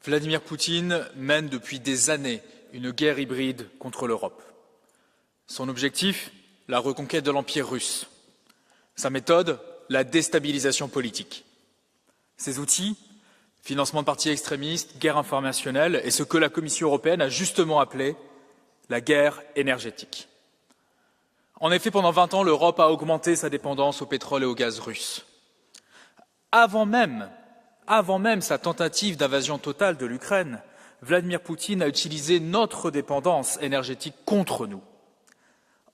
Vladimir Poutine mène depuis des années une guerre hybride contre l'Europe. Son objectif, la reconquête de l'Empire russe. Sa méthode, la déstabilisation politique. Ses outils, financement de partis extrémistes, guerre informationnelle et ce que la Commission européenne a justement appelé la guerre énergétique. En effet, pendant 20 ans, l'Europe a augmenté sa dépendance au pétrole et au gaz russe. Avant même sa tentative d'invasion totale de l'Ukraine, Vladimir Poutine a utilisé notre dépendance énergétique contre nous.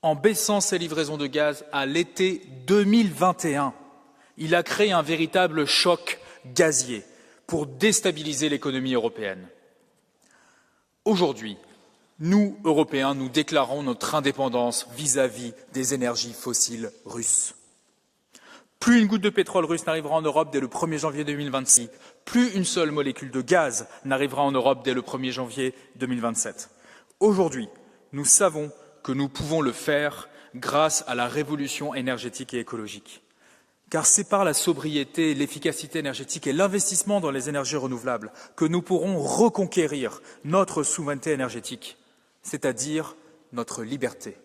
En baissant ses livraisons de gaz à l'été 2021, il a créé un véritable choc gazier pour déstabiliser l'économie européenne. Aujourd'hui, nous, Européens, nous déclarons notre indépendance vis-à-vis des énergies fossiles russes. Plus une goutte de pétrole russe n'arrivera en Europe dès le 1er janvier 2026, plus une seule molécule de gaz n'arrivera en Europe dès le 1er janvier 2027. Aujourd'hui, nous savons que nous pouvons le faire grâce à la révolution énergétique et écologique. Car c'est par la sobriété, l'efficacité énergétique et l'investissement dans les énergies renouvelables que nous pourrons reconquérir notre souveraineté énergétique, c'est-à-dire notre liberté.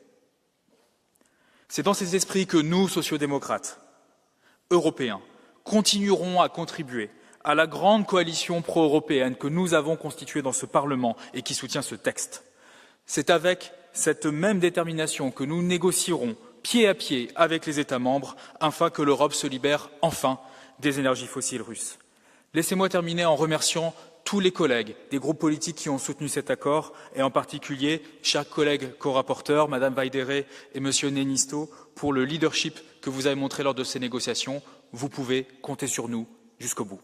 C'est dans ces esprits que nous, sociodémocrates, européens, continuerons à contribuer à la grande coalition pro-européenne que nous avons constituée dans ce Parlement et qui soutient ce texte. C'est avec cette même détermination que nous négocierons pied à pied avec les États membres afin que l'Europe se libère enfin des énergies fossiles russes. Laissez-moi terminer en remerciant tous les collègues des groupes politiques qui ont soutenu cet accord et en particulier chers collègues co-rapporteurs, Madame Vaidere et Monsieur Nenisto, pour le leadership que vous avez montré lors de ces négociations. Vous pouvez compter sur nous jusqu'au bout.